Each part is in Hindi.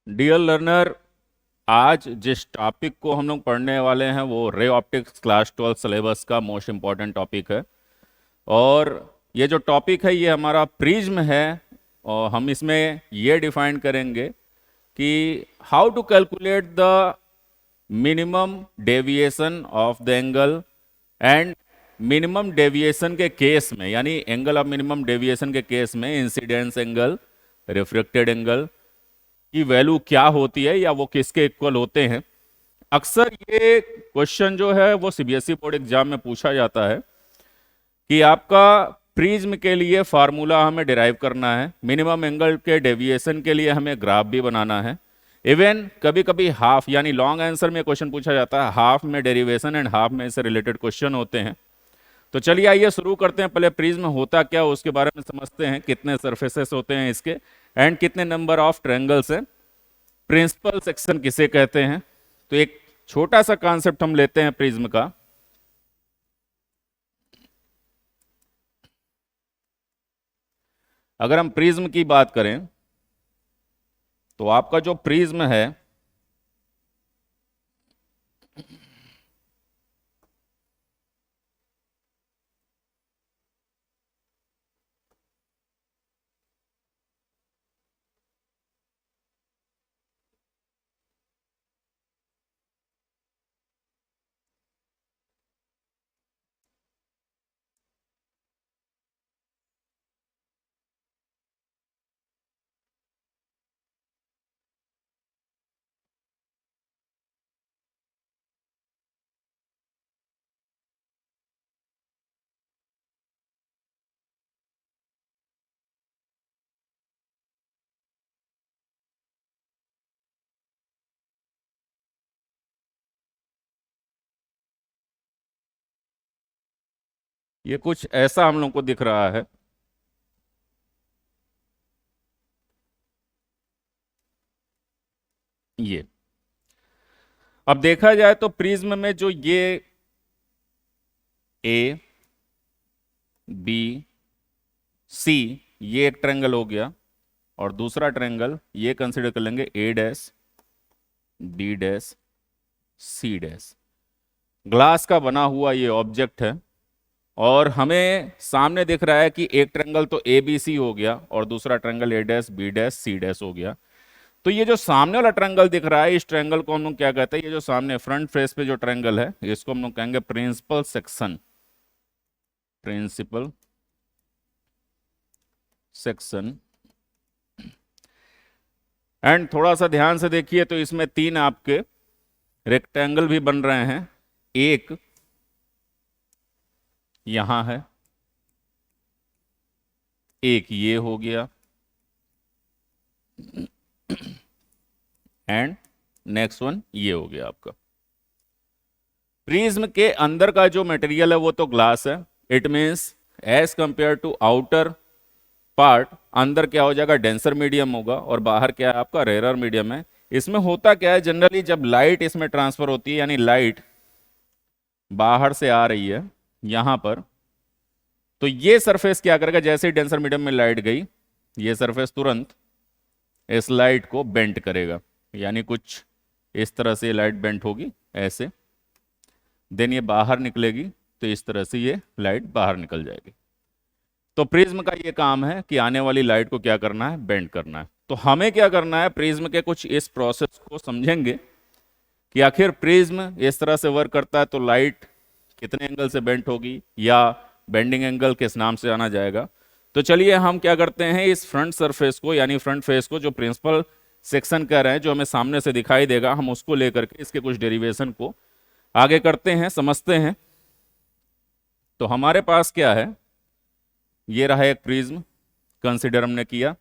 डियर लर्नर, आज जिस टॉपिक को हम लोग पढ़ने वाले हैं वो रे ऑप्टिक्स क्लास 12 सिलेबस का मोस्ट इम्पॉर्टेंट टॉपिक है। और ये जो टॉपिक है ये हमारा प्रिज्म है। और हम इसमें ये डिफाइन करेंगे कि how to calculate the minimum deviation of the angle and minimum deviation के केस में, यानी एंगल ऑफ मिनिमम डेविएशन के केस में इंसिडेंस एंगल, रिफ्लेक्टेड एंगल की वैल्यू क्या होती है या वो किसके इक्वल होते हैं। अक्सर ये क्वेश्चन जो है वो सीबीएसई बोर्ड एग्जाम में पूछा जाता है कि आपका प्रिज्म के लिए फार्मूला हमें डिराइव करना है, मिनिमम एंगल के डेविएशन के लिए हमें ग्राफ भी बनाना है। इवन कभी कभी हाफ यानी लॉन्ग आंसर में क्वेश्चन पूछा जाता है, हाफ में डेरिवेशन एंड हाफ में से रिलेटेड क्वेश्चन होते हैं। तो चलिए आइए शुरू करते हैं। पहले प्रिज्म होता क्या उसके बारे में समझते हैं, कितने सरफेसेस होते हैं इसके एंड कितने नंबर ऑफ ट्रायंगल्स हैं, प्रिंसिपल सेक्शन किसे कहते हैं। तो एक छोटा सा कॉन्सेप्ट हम लेते हैं प्रिज्म का। अगर हम प्रिज्म की बात करें तो आपका जो प्रिज्म है ये कुछ ऐसा हम लोग को दिख रहा है। ये अब देखा जाए तो प्रिज्म में जो ये ए बी सी ये एक ट्रायंगल हो गया और दूसरा ट्रायंगल ये कंसिडर कर लेंगे A dash B dash C dash. Glass का बना हुआ ये ऑब्जेक्ट है और हमें सामने दिख रहा है कि एक ट्रायंगल तो ए बी सी हो गया और दूसरा triangle A dash B dash C dash हो गया। तो ये जो सामने वाला ट्रायंगल दिख रहा है इस ट्रायंगल को हम लोग क्या कहते हैं, ये जो सामने फ्रंट फेस पे जो ट्रायंगल है इसको हम लोग कहेंगे principal section. Principal section. And थोड़ा सा ध्यान से देखिए तो इसमें तीन आपके रेक्टेंगल भी बन रहे हैं। एक यहां है, एक ये हो गया एंड नेक्स्ट वन ये हो गया आपका। प्रिज्म के अंदर का जो मटेरियल है वो तो ग्लास है। It means as compare to outer part, अंदर क्या हो जाएगा, डेंसर मीडियम होगा और बाहर क्या है आपका, रेयर मीडियम है। इसमें होता क्या है, जनरली जब लाइट इसमें ट्रांसफर होती है यानी लाइट बाहर से आ रही है यहां पर, तो ये सरफेस क्या करेगा, जैसे ही डेंसर मीडियम में लाइट गई ये सरफेस तुरंत इस लाइट को बेंट करेगा, यानी कुछ इस तरह से लाइट बेंट होगी ऐसे, देन ये बाहर निकलेगी तो इस तरह से ये लाइट बाहर निकल जाएगी। तो प्रिज्म का ये काम है कि आने वाली लाइट को क्या करना है, बेंड करना है। तो हमें क्या करना है, प्रिज्म के कुछ इस प्रोसेस को समझेंगे कि आखिर प्रिज्म इस तरह से वर्क करता है तो लाइट कितने एंगल से बेंट होगी या बेंडिंग एंगल किस नाम से आना जाएगा। तो चलिए हम क्या करते हैं, इस फ्रंट सरफेस को यानी फ्रंट फेस को जो प्रिंसिपल सेक्शन कह रहे हैं जो हमें सामने से दिखाई देगा, हम उसको लेकर के इसके कुछ डेरिवेशन को आगे करते हैं, समझते हैं। तो हमारे पास क्या है, ये रहा एक प्रिज्म कंसिडर हमने किया।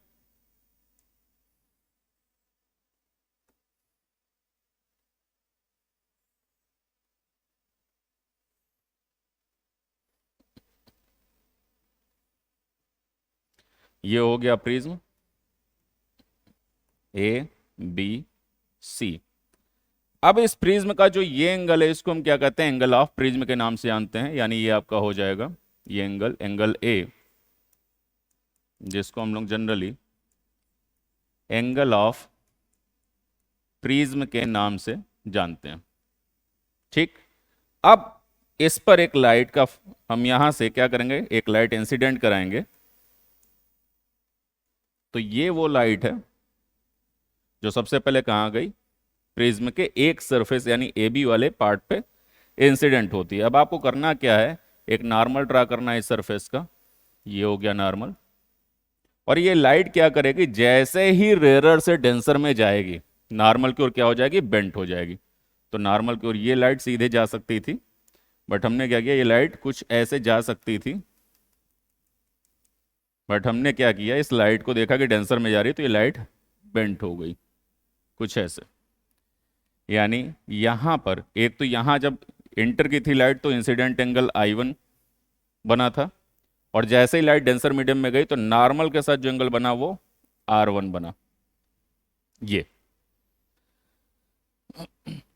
ये हो गया प्रिज्म ए बी सी। अब इस प्रिज्म का जो ये एंगल है इसको हम क्या कहते हैं, एंगल ऑफ प्रिज्म के नाम से जानते हैं, यानी ये आपका हो जाएगा ये एंगल, एंगल ए, जिसको हम लोग जनरली एंगल ऑफ प्रिज्म के नाम से जानते हैं। ठीक, अब इस पर एक लाइट का हम यहां से क्या करेंगे, एक लाइट इंसिडेंट कराएंगे। तो ये वो लाइट है जो सबसे पहले कहाँ गई, प्रिज्म के एक सरफेस यानी ए बी वाले पार्ट पे इंसिडेंट होती है। अब आपको करना क्या है, एक नॉर्मल ड्रा करना है इस सरफेस का, ये हो गया नॉर्मल। और ये लाइट क्या करेगी, जैसे ही रेरर से डेंसर में जाएगी नॉर्मल की ओर क्या हो जाएगी, बेंट हो जाएगी। तो नॉर्मल की ओर ये लाइट सीधे जा सकती थी, बट हमने क्या किया, ये लाइट कुछ ऐसे जा सकती थी, बट हमने क्या किया, इस लाइट को देखा कि डेंसर में जा रही है तो ये लाइट बेंट हो गई कुछ ऐसे। यानी यहां पर एक तो यहां जब इंटर की थी लाइट तो इंसिडेंट एंगल I1 बना था, और जैसे ही लाइट डेंसर मीडियम में गई तो नॉर्मल के साथ जो एंगल बना वो R1 बना। ये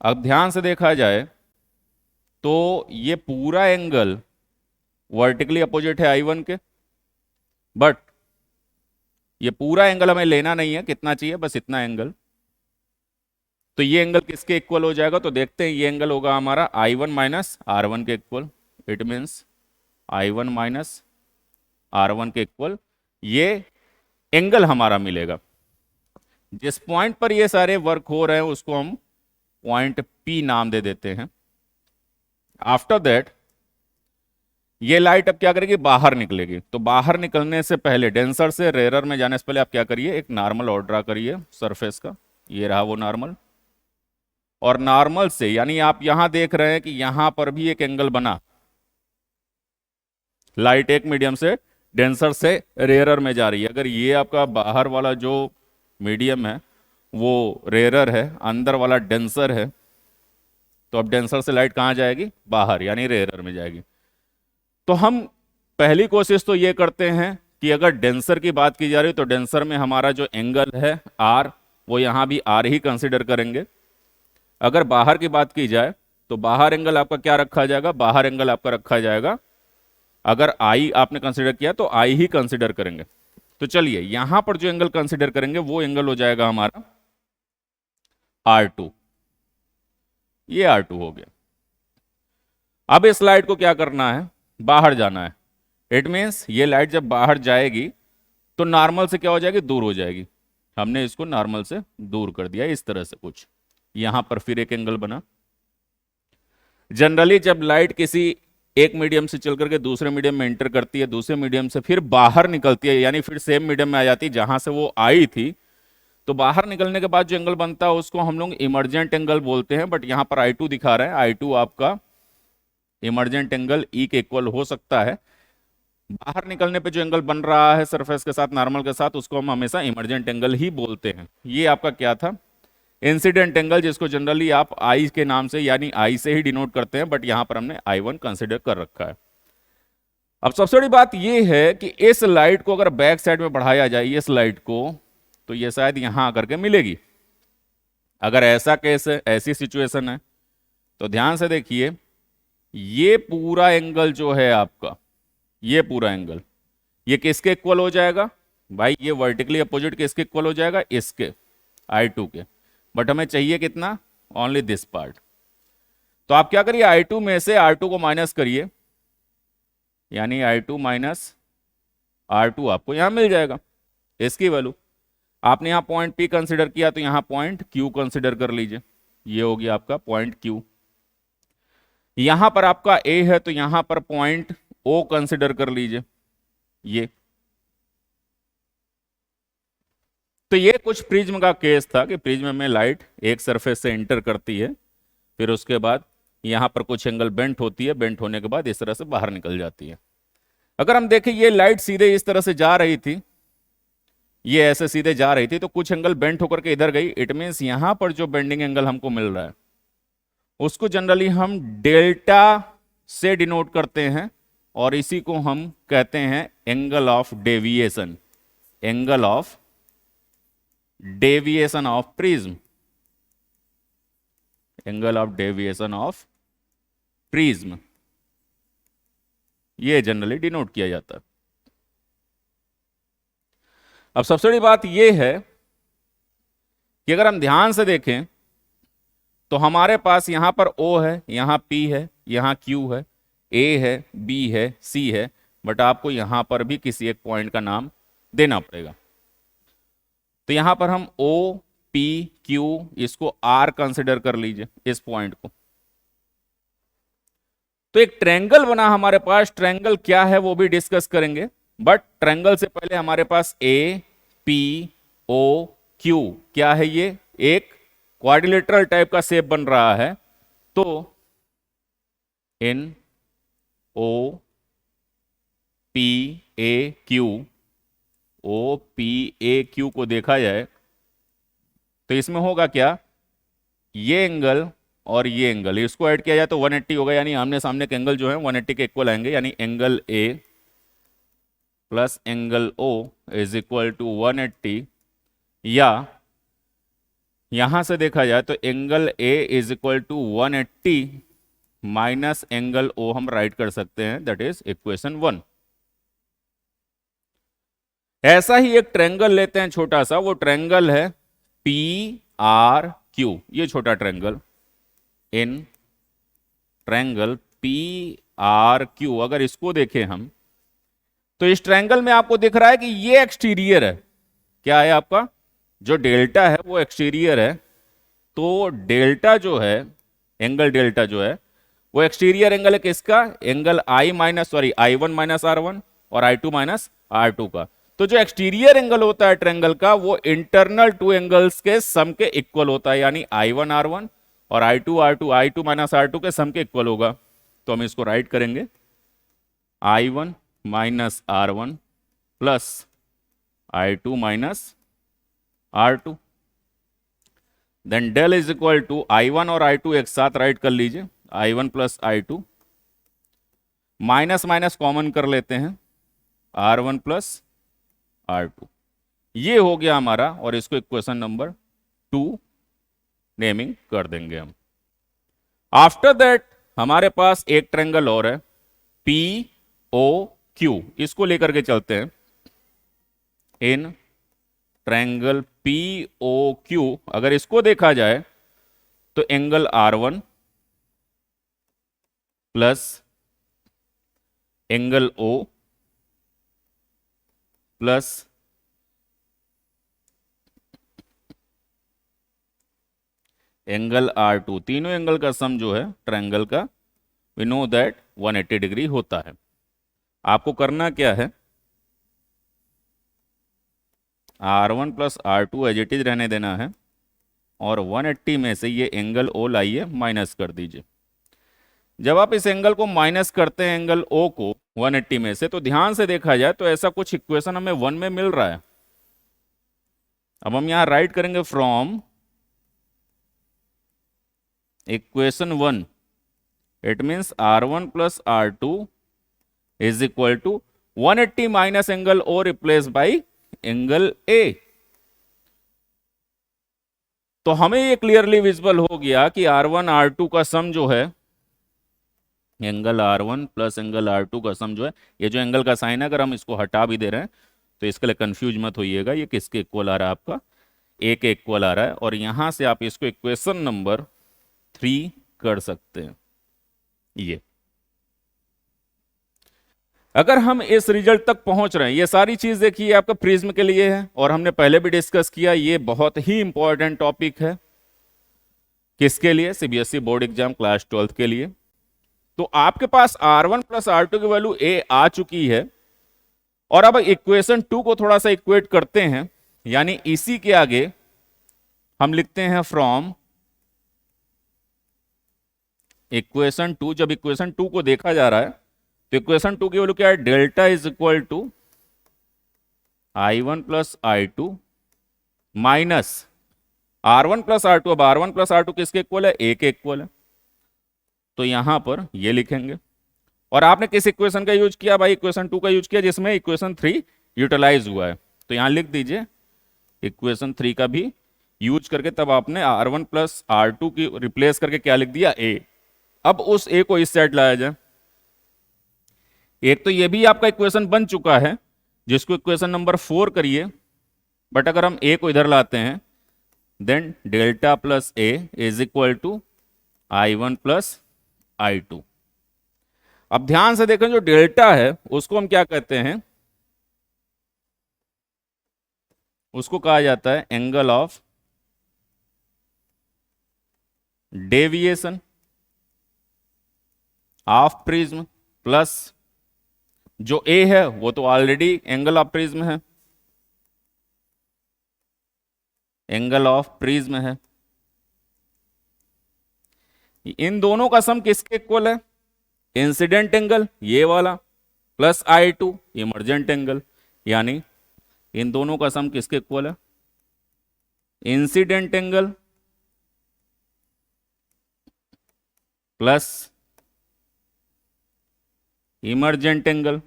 अब ध्यान से देखा जाए तो ये पूरा एंगल वर्टिकली अपोजिट है I1 के, बट ये पूरा एंगल हमें लेना नहीं है, कितना चाहिए, बस इतना एंगल। तो ये एंगल किसके इक्वल हो जाएगा, तो देखते हैं, ये एंगल होगा हमारा I1 माइनस R1 के equal. It means I1 minus R1 के इक्वल ये एंगल हमारा मिलेगा। जिस पॉइंट पर ये सारे वर्क हो रहे हैं उसको हम पॉइंट P नाम दे देते हैं। आफ्टर दैट ये लाइट अब क्या करेगी, बाहर निकलेगी। तो बाहर निकलने से पहले, डेंसर से रेरर में जाने से पहले आप क्या करिए, एक नॉर्मल और ड्रा करिए सरफेस का। ये रहा वो नॉर्मल, और नॉर्मल से यानी आप यहां देख रहे हैं कि यहां पर भी एक एंगल बना, लाइट एक मीडियम से डेंसर से रेयरर में जा रही है। अगर ये आपका बाहर वाला जो मीडियम है वो रेयरर है, अंदर वाला डेंसर है, तो अब डेंसर से लाइट कहाँ जाएगी, बाहर, यानी रेयरर में जाएगी। तो हम पहली कोशिश तो ये करते हैं कि अगर डेंसर की बात की जा रही है तो डेंसर में हमारा जो एंगल है R, वो यहां भी R ही कंसिडर करेंगे। अगर बाहर की बात की जाए तो बाहर एंगल आपका क्या रखा जाएगा, बाहर एंगल आपका रखा जाएगा, अगर I आपने कंसिडर किया तो I ही कंसिडर करेंगे। तो चलिए यहां पर जो एंगल कंसिडर करेंगे वो एंगल हो जाएगा हमारा R2। ये R2 हो गया। अब इस लाइट को क्या करना है, बाहर जाना है। इट मीन्स ये लाइट जब बाहर जाएगी तो नॉर्मल से क्या हो जाएगी, दूर हो जाएगी। हमने इसको नॉर्मल से दूर कर दिया इस तरह से कुछ। यहां पर फिर एक एंगल बना। जनरली जब लाइट किसी एक मीडियम से चल करके दूसरे मीडियम में एंटर करती है, दूसरे मीडियम से फिर बाहर निकलती है, यानी फिर सेम मीडियम में आ जाती है जहां से वो आई थी, तो बाहर निकलने के बाद जो एंगल बनता है उसको हम लोग इमर्जेंट एंगल बोलते हैं। बट यहां पर I2 दिखा रहा है, I2 आपका इमर्जेंट एंगल E के इक्वल हो सकता है। बाहर निकलने पे जो एंगल बन रहा है सरफेस के साथ, नॉर्मल के साथ, उसको हम हमेशा इमर्जेंट एंगल ही बोलते हैं। ये आपका क्या था, इंसिडेंट एंगल, जिसको जनरली आप I के नाम से यानी I से ही डिनोट करते हैं, बट यहां पर हमने I1 कंसिडर कर रखा है। अब सबसे बड़ी बात यह है कि इस लाइट को अगर बैक साइड में बढ़ाया जाए, इस लाइट को, तो ये शायद यहां आकर के मिलेगी। अगर ऐसा केस है, ऐसी सिचुएशन है, तो ध्यान से देखिए, ये पूरा एंगल जो है आपका, ये पूरा एंगल, ये किसके इक्वल हो जाएगा भाई, ये वर्टिकली अपोजिट किसके इक्वल हो जाएगा, इसके, I2 के। बट हमें चाहिए कितना, ओनली दिस पार्ट। तो आप क्या करिए, I2 में से R2 को माइनस करिए, यानी I2 माइनस R2 आपको यहां मिल जाएगा। इसकी वैल्यू आपने यहां पॉइंट P कंसिडर किया तो यहां पॉइंट Q कंसिडर कर लीजिए। ये होगी आपका पॉइंट Q। यहां पर आपका A है तो यहां पर पॉइंट O कंसिडर कर लीजिए। ये तो ये कुछ प्रिज्म का केस था कि प्रिज्म में लाइट एक सरफेस से एंटर करती है, फिर उसके बाद यहां पर कुछ एंगल बेंट होती है, बेंट होने के बाद इस तरह से बाहर निकल जाती है। अगर हम देखें ये लाइट सीधे इस तरह से जा रही थी, ये ऐसे सीधे जा रही थी, तो कुछ एंगल बेंट होकर के इधर गई। इट मीन्स यहां पर जो बेंडिंग एंगल हमको मिल रहा है उसको जनरली हम डेल्टा से डिनोट करते हैं, और इसी को हम कहते हैं angle of deviation, angle of deviation of prism, angle of deviation of prism, ये जनरली डिनोट किया जाता है। अब सबसे बड़ी बात यह है कि अगर हम ध्यान से देखें तो हमारे पास यहां पर O है, यहां P है, यहां Q है, A है, B है, C है, बट आपको यहां पर भी किसी एक पॉइंट का नाम देना पड़ेगा। तो यहां पर हम O P Q इसको R कंसिडर कर लीजिए, इस पॉइंट को। तो एक ट्रायंगल बना हमारे पास, ट्रायंगल क्या है वो भी डिस्कस करेंगे, बट ट्रायंगल से पहले हमारे पास A P O Q क्या है, ये एक क्वाड्रिलेटरल टाइप का शेप बन रहा है। तो इन O P A Q, O P A Q को देखा जाए तो इसमें होगा क्या, ये एंगल और ये एंगल, इसको ऐड किया जाए तो 180 होगा, यानी आमने सामने के एंगल जो है 180 के इक्वल आएंगे, यानी angle A plus angle O is equal to 180। या यहां से देखा जाए तो angle A is equal to 180 minus angle O हम राइट कर सकते हैं, दैट इज इक्वेशन 1। ऐसा ही एक ट्रायंगल लेते हैं छोटा सा, वो ट्रायंगल है PRQ, ये छोटा ट्रायंगल, इन ट्रायंगल PRQ अगर इसको देखें हम, तो इस ट्रायंगल में आपको दिख रहा है कि ये एक्सटीरियर है, क्या है आपका जो डेल्टा है वो एक्सटीरियर है। तो डेल्टा जो है, एंगल डेल्टा जो है वो एक्सटीरियर एंगल है किसका, एंगल I1 माइनस R1 और I2 माइनस R2 का। तो जो एक्सटीरियर एंगल होता है ट्रायंगल का वो इंटरनल टू एंगल्स के सम के इक्वल होता है, यानी I1 R1 और I2 R2, I2 minus R2 के सम के इक्वल होगा। तो हम इसको राइट करेंगे I1 minus R1 plus I2 minus R2, then del is equal to I1 और I2 एक साथ राइट कर लीजिए, I1 plus I2, minus minus common कर लेते हैं, R1 प्लस R2, ये हो गया हमारा, और इसको इक्वेशन नंबर 2 नेमिंग कर देंगे हम। आफ्टर दैट हमारे पास एक ट्रायंगल और है POQ, इसको लेकर के चलते हैं। इन ट्रायंगल POQ अगर इसको देखा जाए तो angle R1 plus angle O plus angle R2, तीनों एंगल का सम जो है ट्रायंगल का, वी नो दैट 180 डिग्री होता है। आपको करना क्या है, R1 plus R2 as it is रहने देना है, और 180 में से ये एंगल O लाइए माइनस कर दीजिए। जब आप इस एंगल को माइनस करते हैं एंगल O को 180 में से, तो ध्यान से देखा जाए तो ऐसा कुछ इक्वेशन हमें 1 में मिल रहा है। अब हम यहां राइट करेंगे from equation 1, it means R1 plus R2 is equal to 180 minus angle O replace by angle A। तो हमें ये क्लियरली विजिबल हो गया कि R1 R2 का सम जो है, angle R1 plus angle R2 का सम जो है, ये जो एंगल का साइन है अगर हम इसको हटा भी दे रहे हैं तो इसके लिए कंफ्यूज मत होइएगा, ये किसके इक्वल आ रहा है, आपका A के इक्वल आ रहा है। और यहां से आप इसको इक्वेशन नंबर 3 कर सकते हैं। ये अगर हम इस रिजल्ट तक पहुंच रहे हैं, ये सारी चीज देखिए आपका प्रिज्म के लिए है, और हमने पहले भी डिस्कस किया, ये बहुत ही इंपॉर्टेंट टॉपिक है किसके लिए, सीबीएसई बोर्ड एग्जाम क्लास 12 के लिए। तो आपके पास R1 प्लस R2 की वैल्यू A आ चुकी है, और अब इक्वेशन 2 को थोड़ा सा इक्वेट करते हैं, यानी इसी के आगे हम लिखते हैं फ्रॉम इक्वेशन 2। जब इक्वेशन 2 को देखा जा रहा है तो इक्वेशन 2 की वैल्यू क्या है, delta is equal to I1 plus I2 minus R1 plus R2। अब R1 प्लस R2 किसके इक्वल है, A के इक्वल है, तो यहां पर ये लिखेंगे। और आपने किस इक्वेशन का यूज किया भाई, इक्वेशन 2 का यूज किया जिसमें इक्वेशन 3 यूटिलाइज हुआ है, तो यहां लिख दीजिए इक्वेशन 3 का भी यूज करके, तब आपने R1 प्लस R2 की रिप्लेस करके क्या लिख दिया, A। अब उस A को इस साइड लाया जाए, एक तो ये भी आपका इक्वेशन बन चुका है जिसको इक्वेशन नंबर 4 करिए, बट अगर हम A को इधर लाते हैं then delta plus A is equal to I1 plus I2। अब ध्यान से देखें, जो डेल्टा है उसको हम क्या कहते हैं, उसको कहा जाता है angle of deviation of prism, plus जो ए है वो तो ऑलरेडी एंगल ऑफ प्रिज्म है, एंगल ऑफ प्रिज्म है। इन दोनों का सम किसके इक्वल है, इंसिडेंट एंगल ये वाला प्लस I2 इमर्जेंट एंगल, यानी इन दोनों का सम किसके इक्वल है, incident angle plus emergent angle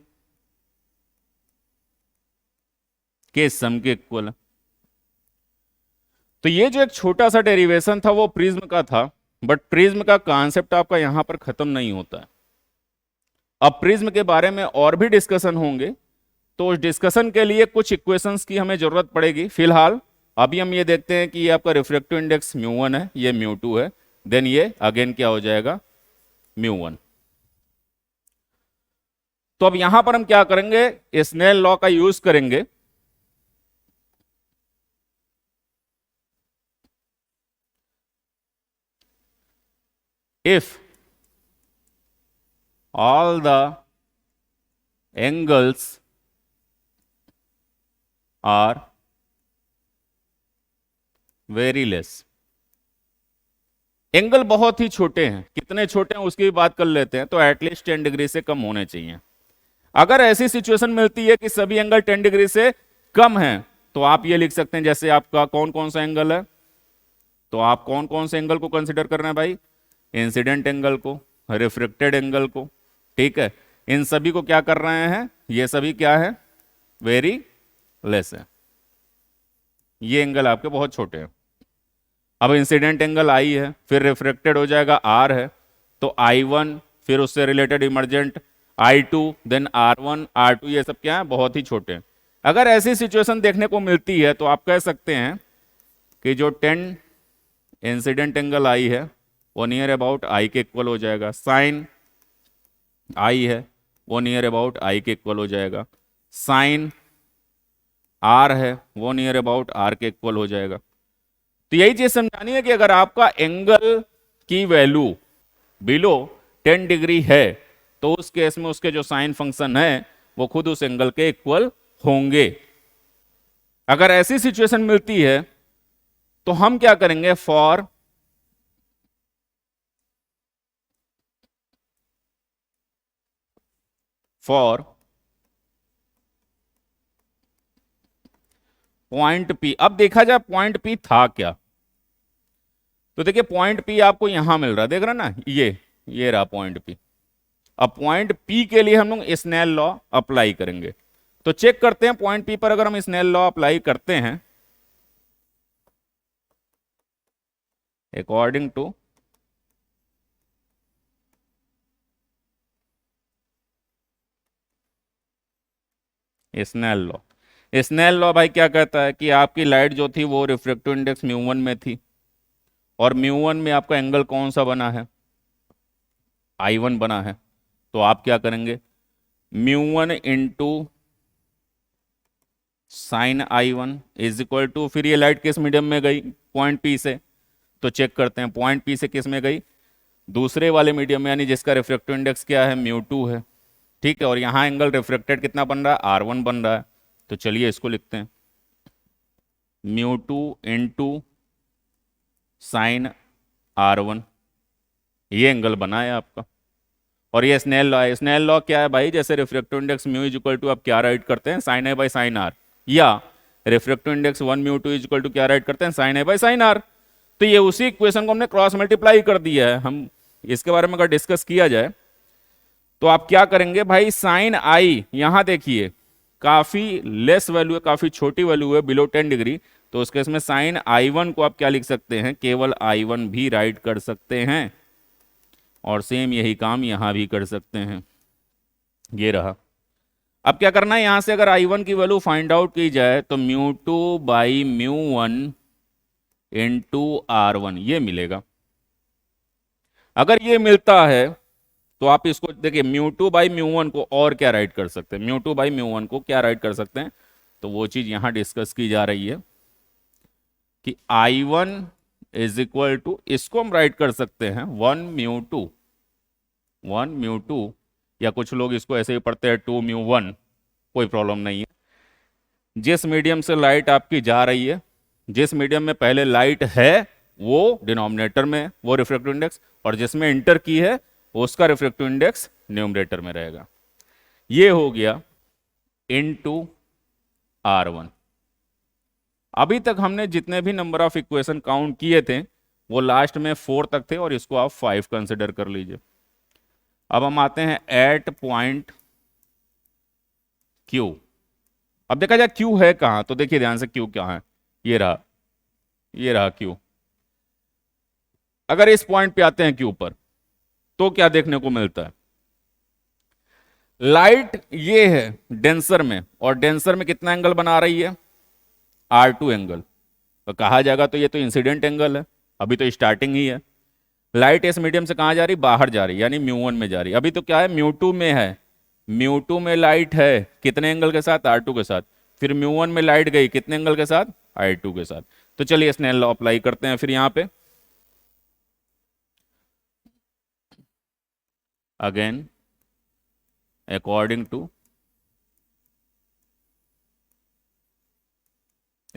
के सम के इक्वल है। तो ये जो एक छोटा सा डेरिवेशन था वो प्रिज्म का था, बट प्रिज्म का कॉन्सेप्ट आपका यहां पर खत्म नहीं होता है। अब प्रिज्म के बारे में और भी डिस्कशन होंगे, तो उस डिस्कशन के लिए कुछ इक्वेशंस की हमें जरूरत पड़ेगी। फिलहाल अभी हम ये देखते हैं कि ये आपका रिफ्रैक्टिव इंडेक्स μ1 है, ये μ2 है, देन ये अगेन क्या हो जाएगा, μ1। तो अब यहां पर हम क्या करेंगे, स्नेल लॉ का यूज करेंगे। If all the angles are very less, angle बहुत ही छोटे हैं, कितने छोटे हैं उसकी भी बात कर लेते हैं, तो एटलीस्ट 10 डिग्री से कम होने चाहिए। अगर ऐसी सिचुएशन मिलती है कि सभी एंगल 10 डिग्री से कम हैं, तो आप ये लिख सकते हैं, जैसे आपका कौन कौन सा एंगल है, तो आप कौन कौन से एंगल को कंसिडर कर रहे हैं भाई, इंसिडेंट एंगल को, रिफ्लेक्टेड एंगल को, ठीक है, इन सभी को क्या कर रहे हैं, ये सभी क्या है, वेरी लेस है, ये एंगल आपके बहुत छोटे हैं। अब इंसिडेंट एंगल I है, फिर रिफ्लेक्टेड हो जाएगा R है, तो I1, फिर उससे related emergent I2, then R1 R2, ये सब क्या है, बहुत ही छोटे हैं। अगर ऐसी सिचुएशन देखने को मिलती है तो आप कह सकते हैं कि जो 10 इंसिडेंट एंगल I है वो नियर अबाउट I के इक्वल हो जाएगा, साइन I है वो नियर अबाउट I के इक्वल हो जाएगा, साइन R है वो नियर अबाउट R के इक्वल हो जाएगा। तो यही चीज समझानी है कि अगर आपका एंगल की वैल्यू बिलो 10 डिग्री है तो उस केस में उसके जो साइन फंक्शन है वो खुद उस एंगल के इक्वल होंगे। अगर ऐसी सिचुएशन मिलती है तो हम क्या करेंगे, फॉर पॉइंट P, अब देखा जाए पॉइंट P था क्या, तो देखिए पॉइंट P आपको यहां मिल रहा है, देख रहे ना, ये रहा पॉइंट P। अब पॉइंट P के लिए हम लोग स्नेल लॉ अप्लाई करेंगे, तो चेक करते हैं पॉइंट P पर अगर हम स्नेल लॉ अप्लाई करते हैं according to Snell law. Snell law भाई क्या कहता है कि आपकी लाइट जो थी वो रिफ्रैक्टिव इंडेक्स μ1 में थी, और μ1 में आपका एंगल कौन सा बना है, I1 बना है, तो आप क्या करेंगे, μ1 into sine I1 is equal to, फिर ये लाइट किस मीडियम में गई, पॉइंट P से, तो चेक करते हैं पॉइंट P से किस में गई, दूसरे वाले मीडियम में, यानी जिसका रिफ्रैक्टिव इंडेक्स क्या है, μ2 है, ठीक है, और यहां एंगल रिफ्लेक्टेड कितना बन रहा है, R1 बन रहा है, तो चलिए इसको लिखते हैं μ2 इंटू साइन R1, ये एंगल बना है आपका। और ये स्नेल लॉ है, स्नेल लॉ क्या है भाई, जैसे refractive index mu is equal to आप क्या राइट करते हैं, sine A by sine R, या refractive index 1 μ2 is equal to क्या राइट करते हैं, sine A by sine R। तो ये उसी इक्वेशन को हमने क्रॉस मल्टीप्लाई कर दिया है। हम इसके बारे में अगर डिस्कस किया जाए तो आप क्या करेंगे भाई, साइन I यहां देखिए काफी लेस वैल्यू है, काफी छोटी वैल्यू है, बिलो 10 डिग्री, तो उसके इसमें साइन I1 को आप क्या लिख सकते हैं, केवल I1 भी राइट कर सकते हैं, और सेम यही काम यहां भी कर सकते हैं, ये रहा। अब क्या करना है, यहां से अगर I1 की वैल्यू फाइंड आउट की जाए तो μ2 बाई μ1 इंटू R1 ये मिलेगा। अगर ये मिलता है तो आप इसको देखिए μ2/μ1 को और क्या राइट कर सकते हैं, μ2/μ1 को क्या राइट कर सकते हैं, तो वो चीज यहां डिस्कस की जा रही है कि I1 इज इक्वल टू, इसको हम राइट कर सकते हैं 1 μ2, या कुछ लोग इसको ऐसे ही पढ़ते हैं 2 μ1, कोई प्रॉब्लम नहीं है। जिस मीडियम से लाइट आपकी जा रही है, जिस मीडियम में पहले लाइट है वो डिनोमिनेटर में वो रिफ्रैक्टिव इंडेक्स, और जिसमें इंटर की है उसका रिफ्रैक्टिव इंडेक्स न्यूमरेटर में रहेगा। ये हो गया इनटू R1। अभी तक हमने जितने भी नंबर ऑफ इक्वेशन काउंट किए थे वो लास्ट में 4 तक थे, और इसको आप 5 कंसिडर कर लीजिए। अब हम आते हैं एट पॉइंट Q। अब देखा जाए Q है कहां, तो देखिए ध्यान से Q क्या है, ये रहा, ये रहा Q। अगर इस पॉइंट पे आते हैं Q पर तो क्या देखने को मिलता है, लाइट ये है डेंसर में, और डेंसर में कितना एंगल बना रही है, R2 एंगल। तो कहा जाएगा तो ये तो इंसिडेंट एंगल है, अभी तो स्टार्टिंग ही है। लाइट इस मीडियम से कहां जा रही, बाहर जा रही, यानी μ1 में जा रही। अभी तो क्या है, μ2 में है, μ2 में लाइट है कितने एंगल के साथ, R2 के साथ। फिर μ1 में लाइट गई कितने एंगल के साथ, I2 के साथ। तो चलिए स्नेल लॉ अप्लाई करते हैं फिर यहां पे। Again according to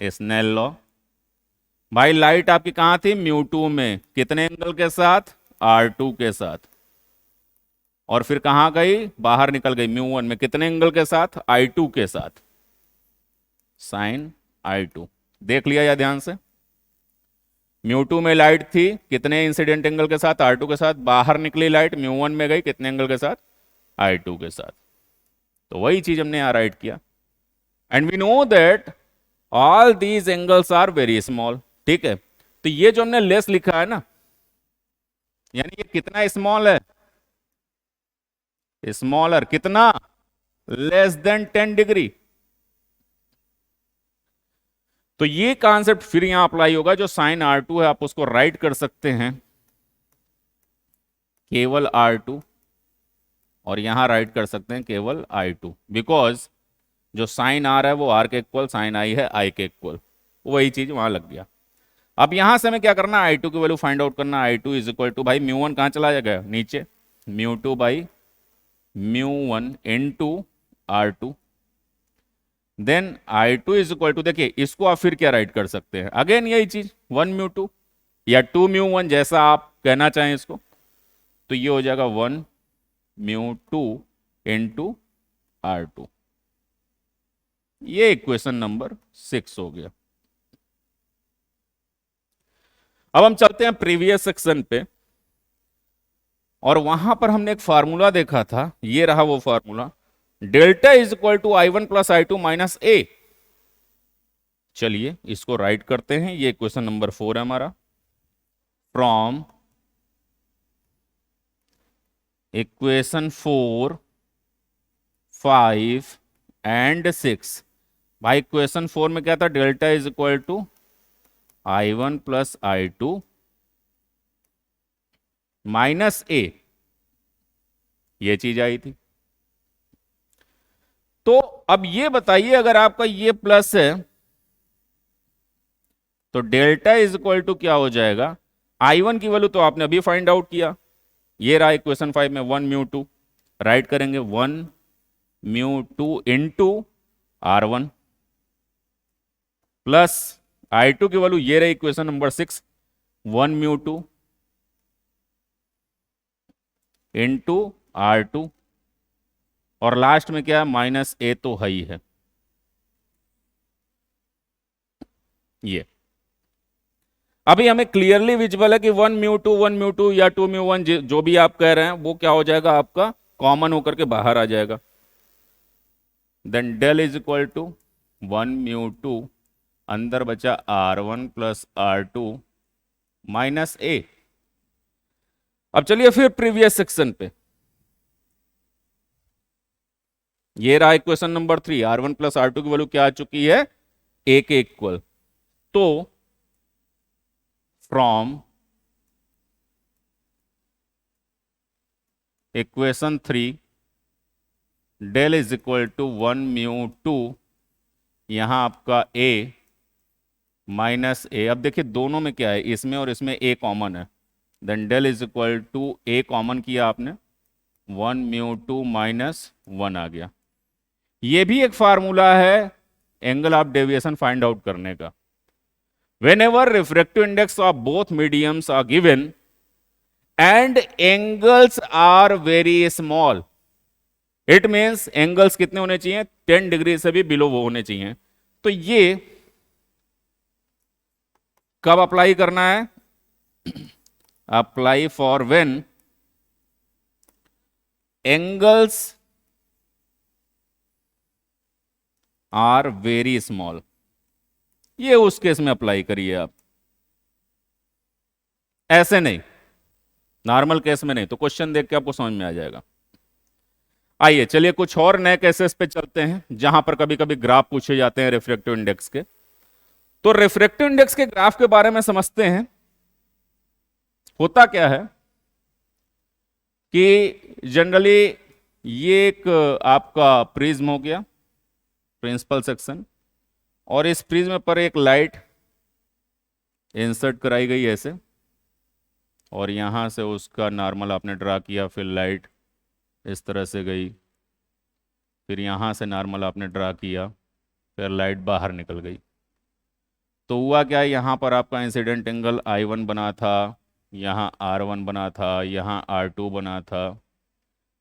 Snell law, भाई लाइट आपकी कहां थी, μ2 में कितने एंगल के साथ, R2 के साथ। और फिर कहां गई, बाहर निकल गई μ1 में कितने एंगल के साथ, I2 के साथ, साइन I2। देख लिया या ध्यान से, μ2 में लाइट थी कितने इंसिडेंट एंगल के साथ, R2 के साथ। बाहर निकली लाइट μ1 में गई कितने एंगल के साथ, I2 के साथ। तो वही चीज हमने यहां राइट किया। And we know that all these angles are very small. ठीक है, तो ये जो हमने लेस लिखा है ना, यानी ये कितना स्मॉल है, स्मॉलर कितना, लेस देन 10 डिग्री। तो ये कॉन्सेप्ट फिर यहां अप्लाई होगा, जो साइन R2 है आप उसको राइट कर सकते हैं केवल R2, और यहां राइट कर सकते हैं केवल I2, बिकॉज जो साइन R है वो R के इक्वल, साइन I है I के इक्वल, वही चीज वहां लग गया। अब यहां से हमें क्या करना है, I2 की वैल्यू फाइंड आउट करना। I2 इज इक्वल टू, भाई μ1 कहां चला जाएगा, नीचे, μ2/μ1 into R2। Then I2 is equal to, देखिए इसको आप फिर क्या राइट कर सकते हैं, अगेन यही चीज 1 μ2 या 2 μ1, जैसा आप कहना चाहें इसको। तो ये हो जाएगा 1 μ2 इनटू R2। ये इक्वेशन नंबर 6 हो गया। अब हम चलते हैं प्रीवियस सेक्शन पे, और वहां पर हमने एक फार्मूला देखा था, ये रहा वो formula, delta is equal to I1 plus I2 minus A। चलिए इसको राइट करते हैं, ये क्वेश्चन नंबर 4 है हमारा। From equation 4, 5 and 6। भाई क्वेश्चन 4 में क्या था, delta is equal to I1 plus I2 minus A, ये चीज आई थी। तो अब ये बताइए, अगर आपका ये प्लस है तो डेल्टा इज इक्वल टू क्या हो जाएगा, I1 की वैल्यू तो आपने अभी फाइंड आउट किया, ये रहा इक्वेशन 5 में 1 μ2, राइट करेंगे 1 μ2 इनटू R1 प्लस I2 की वैल्यू ये रही इक्वेशन नंबर 6, 1 μ2 इनटू R2, और लास्ट में क्या, माइनस A तो है ही है। ये अभी हमें क्लियरली विजिबल है कि 1 μ2 या 2 μ1 जो भी आप कह रहे हैं वो क्या हो जाएगा, आपका कॉमन होकर के बाहर आ जाएगा। Then del is equal to 1 μ2, अंदर बचा R1 plus R2 minus A। अब चलिए फिर प्रीवियस सेक्शन पे, ये रहा equation number 3, R1 plus R2 की वैल्यू क्या आ चुकी है, A के इक्वल। तो from equation 3 del is equal to 1 μ2, यहां आपका a माइनस ए। अब देखिए दोनों में क्या है, इसमें और इसमें a कॉमन है, then del is equal to a common किया आपने, 1 μ2 माइनस 1 आ गया। ये भी एक फार्मूला है angle of deviation find out करने का। whenever refractive index of both mediums are given and angles are very small, it means angles कितने होने चाहिए, 10 डिग्री से भी बिलो वो होने चाहिए। तो ये कब अप्लाई करना है, apply for when angles are very small, ये उस केस में अप्लाई करिए आप, ऐसे नहीं, नॉर्मल केस में नहीं। तो क्वेश्चन देख के आपको समझ में आ जाएगा। आइए चलिए कुछ और नए केसेस पे चलते हैं जहां पर कभी कभी ग्राफ पूछे जाते हैं रिफ्रैक्टिव इंडेक्स के। तो रिफ्रैक्टिव इंडेक्स के ग्राफ के बारे में समझते हैं। होता क्या है कि जनरली ये एक आपका प्रिज्म हो गया, प्रिंसिपल सेक्शन, और इस प्रिज्म पर एक लाइट इंसर्ट कराई गई ऐसे, और यहां से उसका नॉर्मल आपने ड्रा किया, फिर लाइट इस तरह से गई, फिर यहां से नॉर्मल आपने ड्रा किया, फिर लाइट बाहर निकल गई। तो हुआ क्या, यहां पर आपका इंसिडेंट एंगल I1 बना था, यहाँ R1 बना था, यहाँ R2 बना था,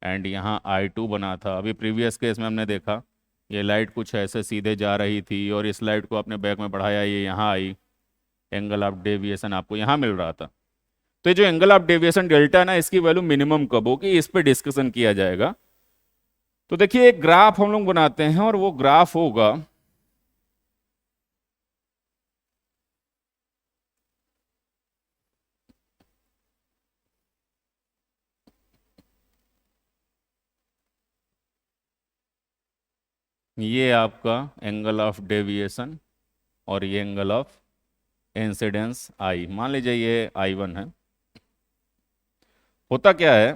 एंड यहाँ I2 बना था। अभी प्रीवियस केस में हमने देखा ये लाइट कुछ ऐसे सीधे जा रही थी, और इस लाइट को आपने बैक में बढ़ाया, ये यहाँ आई, एंगल ऑफ डेविएशन आपको यहाँ मिल रहा था। तो ये जो एंगल ऑफ डेविएशन डेल्टा है ना, इसकी वैल्यू मिनिमम कब होगी, इस पे डिस्कशन किया जाएगा। तो देखिए एक ग्राफ हम लोग बनाते हैं, और वो ग्राफ होगा ये आपका एंगल ऑफ डेविएशन, और ये एंगल ऑफ इंसिडेंस आई, मान लीजिए ये I1 है। होता क्या है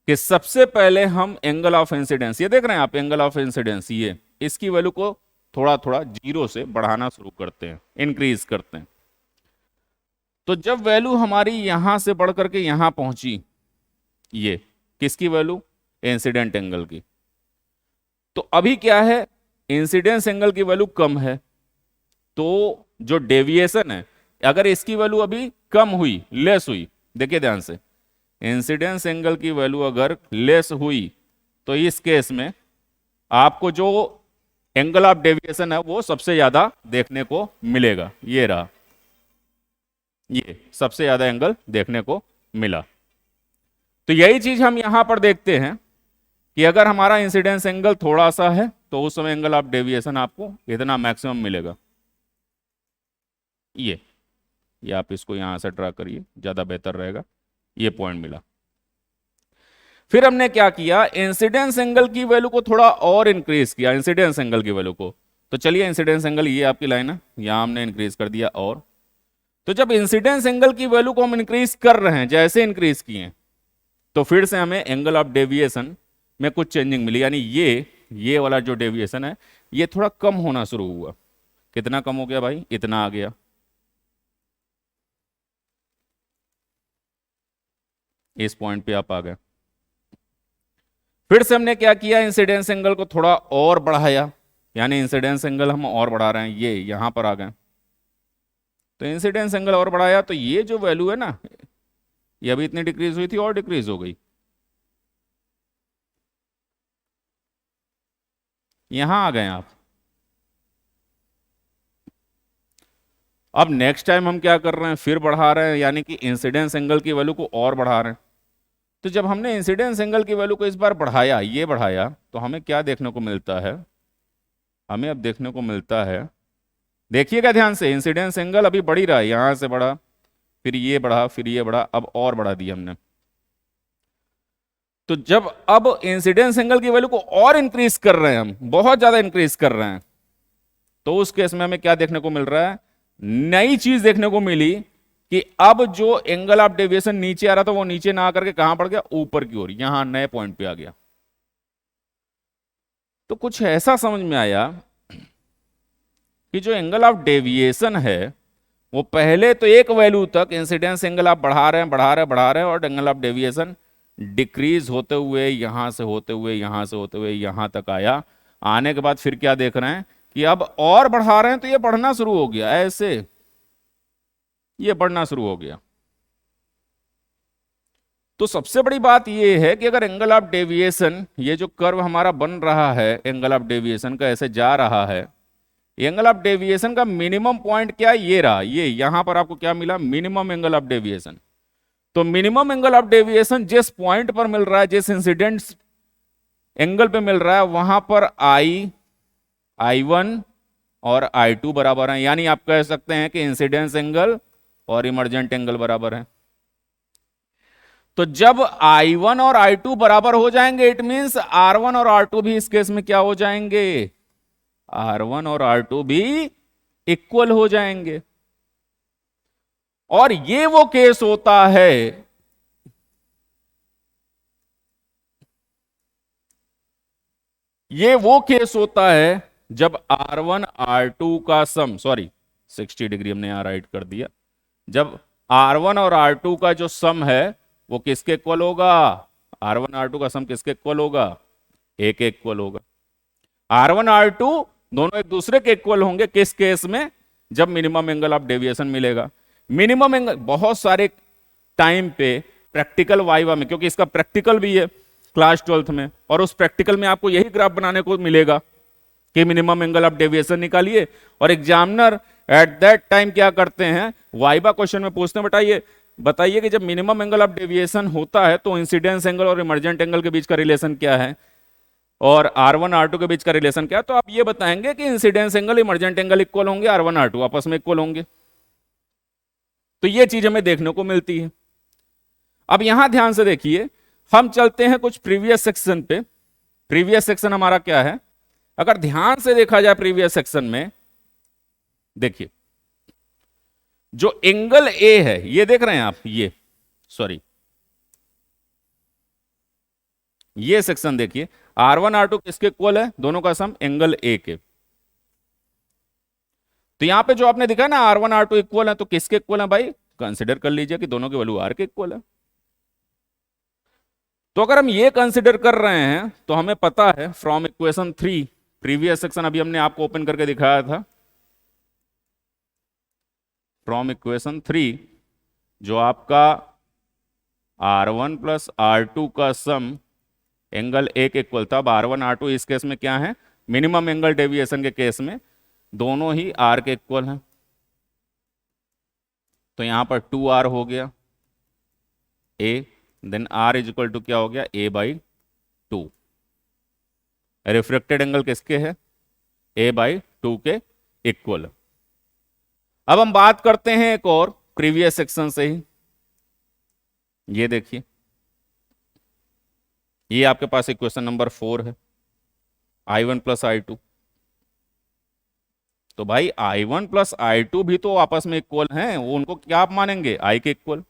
कि सबसे पहले हम एंगल ऑफ इंसिडेंस, ये देख रहे हैं आप एंगल ऑफ इंसिडेंस, ये इसकी वैल्यू को थोड़ा थोड़ा जीरो से बढ़ाना शुरू करते हैं, इंक्रीज करते हैं। तो जब वैल्यू हमारी यहां से बढ़ करके यहां पहुंची, ये किसकी वैल्यू, इंसिडेंट एंगल की, तो अभी क्या है, इंसिडेंस एंगल की वैल्यू कम है, तो जो डेविएशन है, अगर इसकी वैल्यू अभी कम हुई, लेस हुई, देखिए ध्यान से, इंसिडेंस एंगल की वैल्यू अगर लेस हुई, तो इस केस में आपको जो एंगल ऑफ डेविएशन है वो सबसे ज्यादा देखने को मिलेगा। ये रहा, ये सबसे ज्यादा एंगल देखने को मिला। तो यही चीज हम यहां पर देखते हैं कि अगर हमारा इंसिडेंस एंगल थोड़ा सा है, तो उस समय एंगल ऑफ डेविएशन आपको इतना मैक्सिमम मिलेगा। ये आप इसको यहां से ड्रा करिए, ज्यादा बेहतर रहेगा। ये पॉइंट मिला। फिर हमने क्या किया, इंसिडेंस एंगल की वैल्यू को थोड़ा और इंक्रीज किया, इंसिडेंस एंगल की वैल्यू को। तो चलिए इंसिडेंस एंगल, ये आपकी लाइन है, यहां हमने इंक्रीज कर दिया। और तो जब इंसिडेंस एंगल की वैल्यू को हम इंक्रीज कर रहे हैं, जैसे इंक्रीज किए, तो फिर से हमें एंगल ऑफ डेविएशन में कुछ चेंजिंग मिली, यानी ये वाला जो डेविएशन है ये थोड़ा कम होना शुरू हुआ। कितना कम हो गया भाई, इतना आ गया। इस पॉइंट पे आप आ गए। फिर से हमने क्या किया, इंसिडेंस एंगल को थोड़ा और बढ़ाया, यानी इंसिडेंस एंगल हम और बढ़ा रहे हैं, ये यहां पर आ गए। तो इंसिडेंस एंगल और बढ़ाया, तो ये जो वैल्यू है ना, ये अभी इतनी डिक्रीज हुई थी और डिक्रीज हो गई, यहां आ गए आप। अब नेक्स्ट टाइम हम क्या कर रहे हैं, फिर बढ़ा रहे हैं, यानी कि इंसिडेंस एंगल की वैल्यू को और बढ़ा रहे हैं। तो जब हमने इंसिडेंस एंगल की वैल्यू को इस बार बढ़ाया, ये बढ़ाया, तो हमें क्या देखने को मिलता है, हमें अब देखने को मिलता है, देखिएगा ध्यान से, इंसिडेंस एंगल अभी बढ़ ही रहा है, यहां से बढ़ा, फिर ये बढ़ा, फिर ये बढ़ा, अब और बढ़ा दिया हमने। तो जब अब इंसिडेंस एंगल की वैल्यू को और इंक्रीज कर रहे हैं हम, बहुत ज्यादा इंक्रीज कर रहे हैं, तो उस केस में हमें क्या देखने को मिल रहा है, नई चीज देखने को मिली कि अब जो एंगल ऑफ डेविएशन नीचे आ रहा था वो नीचे ना आकर के कहां पड़ गया, ऊपर की ओर, यहां नए पॉइंट पे आ गया। तो कुछ ऐसा समझ में आया कि जो एंगल ऑफ डेविएशन है वो पहले तो एक वैल्यू तक इंसिडेंस एंगल आप बढ़ा रहे हैं बढ़ा रहे हैं बढ़ा रहे हैं, और एंगल ऑफ डेविएशन डिक्रीज होते हुए यहां से होते हुए यहां से होते हुए यहां तक आया। आने के बाद फिर क्या देख रहे हैं कि अब और बढ़ा रहे हैं तो ये बढ़ना शुरू हो गया, ऐसे ये बढ़ना शुरू हो गया। तो सबसे बड़ी बात ये है कि अगर एंगल ऑफ डेविएशन, ये जो कर्व हमारा बन रहा है एंगल ऑफ डेविएशन का ऐसे जा रहा है, एंगल ऑफ डेविएशन का मिनिमम पॉइंट क्या है, ये रहा, ये यहां पर आपको क्या मिला, मिनिमम एंगल ऑफ डेविएशन। तो मिनिमम एंगल ऑफ डेविएशन जिस पॉइंट पर मिल रहा है, जिस इंसिडेंट एंगल पे मिल रहा है, वहां पर I1 और I2 बराबर है, यानी आप कह सकते हैं कि इंसिडेंस एंगल और इमर्जेंट एंगल बराबर है। तो जब I1 और I2 बराबर हो जाएंगे, इट मींस R1 और R2 भी इस केस में क्या हो जाएंगे, R1 और R2 भी इक्वल हो जाएंगे। और ये वो केस होता है, ये वो केस होता है जब R1 R2 का सम, सॉरी 60 डिग्री हमने यहां राइट कर दिया, जब R1 और R2 का जो सम है वो किसके इक्वल होगा, R1 R2 का सम किसके इक्वल होगा, ए के इक्वल होगा। R1 R2 दोनों एक दूसरे के इक्वल होंगे किस केस में, जब मिनिमम एंगल ऑफ डेविएशन मिलेगा। मिनिमम एंगल बहुत सारे टाइम पे प्रैक्टिकल वाइवा में, क्योंकि इसका प्रैक्टिकल भी है क्लास 12th में, और उस प्रैक्टिकल में आपको यही ग्राफ बनाने को मिलेगा कि मिनिमम एंगल ऑफ डेविएशन निकालिए। और एग्जामिनर एट दैट टाइम क्या करते हैं, वाइवा क्वेश्चन में पूछते हैं, बताइए बताइए कि जब मिनिमम एंगल ऑफ डेविएशन होता है तो इंसिडेंस एंगल और इमर्जेंट एंगल के बीच का रिलेशन क्या है, और R1 R2 के बीच का रिलेशन क्या है। तो आप ये बताएंगे कि incidence angle emergent angle equal होंगे, R1 R2 आपस में इक्वल होंगे। तो ये चीज हमें देखने को मिलती है। अब यहां ध्यान से देखिए, हम चलते हैं कुछ प्रीवियस सेक्शन पे। प्रीवियस सेक्शन हमारा क्या है, अगर ध्यान से देखा जाए प्रीवियस सेक्शन में, देखिए जो एंगल ए है, ये देख रहे हैं आप, ये सॉरी ये सेक्शन देखिए, R1 R2 किसके इक्वल है, दोनों का सम एंगल ए के। तो यहां पे जो आपने दिखा ना R1 R2 इक्वल है, तो किसके इक्वल है भाई, कंसिडर कर लीजिए कि दोनों की वैल्यू R के इक्वल है। तो अगर हम ये कंसिडर कर रहे हैं तो हमें पता है फ्रॉम इक्वेशन 3, प्रीवियस सेक्शन अभी हमने आपको ओपन करके दिखाया था, फ्रॉम इक्वेशन 3 जो आपका R1 प्लस R2 का सम एंगल ए के इक्वल था। अब R1 R2 इस केस में क्या है, मिनिमम एंगल डेविएशन के केस में दोनों ही R के इक्वल हैं, तो यहां पर 2R हो गया ए, then R is equal to क्या हो गया, A/2। रिफ्लेक्टेड एंगल किसके है, A/2 के इक्वल। अब हम बात करते हैं एक और प्रीवियस सेक्शन से ही, ये देखिए, ये आपके पास इक्वेशन नंबर 4 है, I1 प्लस I2। तो भाई I1 प्लस I2 भी तो आपस में इक्वल हैं, वो उनको क्या आप मानेंगे, I के इक्वल।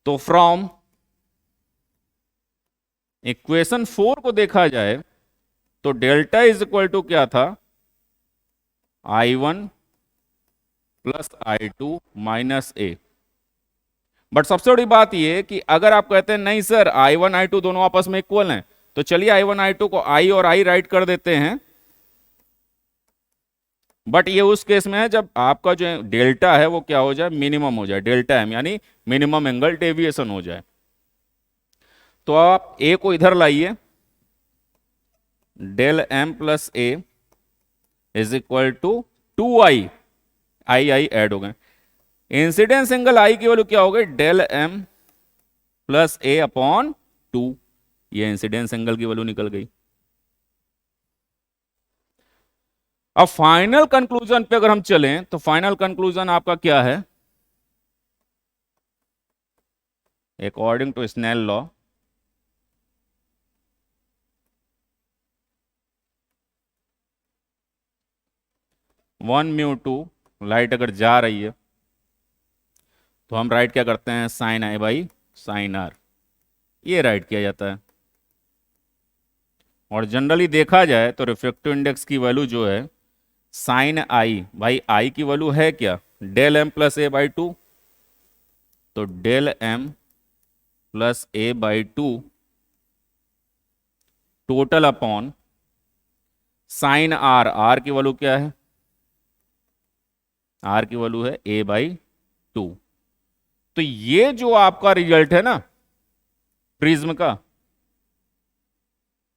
तो फ्रॉम इक्वेशन 4 को देखा जाए तो डेल्टा इज इक्वल टू क्या था, I1 plus I2 minus A. But सबसे बड़ी बात यह कि अगर आप कहते हैं नहीं सर I1 I2 दोनों आपस में इक्वल हैं, तो चलिए I1 I2 को I और I राइट कर देते हैं। बट ये उस केस में है जब आपका जो डेल्टा है वो क्या हो जाए, मिनिमम हो जाए, डेल्टा एम यानी मिनिमम एंगल डेविएशन हो जाए। तो आप ए को इधर लाइए, del M plus A is equal to 2I, I add हो गए, इंसिडेंस एंगल आई की वैल्यू क्या हो गई, डेल एम प्लस ए अपॉन 2, ये इंसिडेंस एंगल की वैल्यू निकल गई। अब फाइनल कंक्लूजन पे अगर हम चलें तो फाइनल कंक्लूजन आपका क्या है, according to Snell law, one mu two, light अगर जा रही है तो हम राइट क्या करते हैं, sine I by sine R, ये राइट किया जाता है। और जनरली देखा जाए तो रिफ्रैक्टिव इंडेक्स की वैल्यू जो है साइन आई, भाई आई की वैल्यू है क्या, del M plus A by two, तो del M plus A by two total upon sine R, R की वैल्यू क्या है, आर की वैल्यू है ए बाई टू। तो ये जो आपका रिजल्ट है ना प्रिज्म का,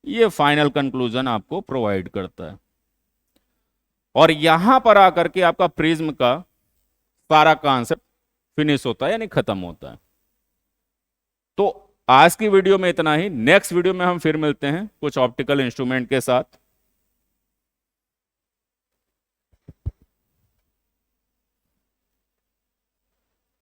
ये फाइनल कंक्लूजन आपको प्रोवाइड करता है। और यहां पर आकर के आपका प्रिज्म का सारा कॉन्सेप्ट फिनिश होता है, यानी खत्म होता है। तो आज की वीडियो में इतना ही। नेक्स्ट वीडियो में हम फिर मिलते हैं कुछ ऑप्टिकल इंस्ट्रूमेंट के साथ।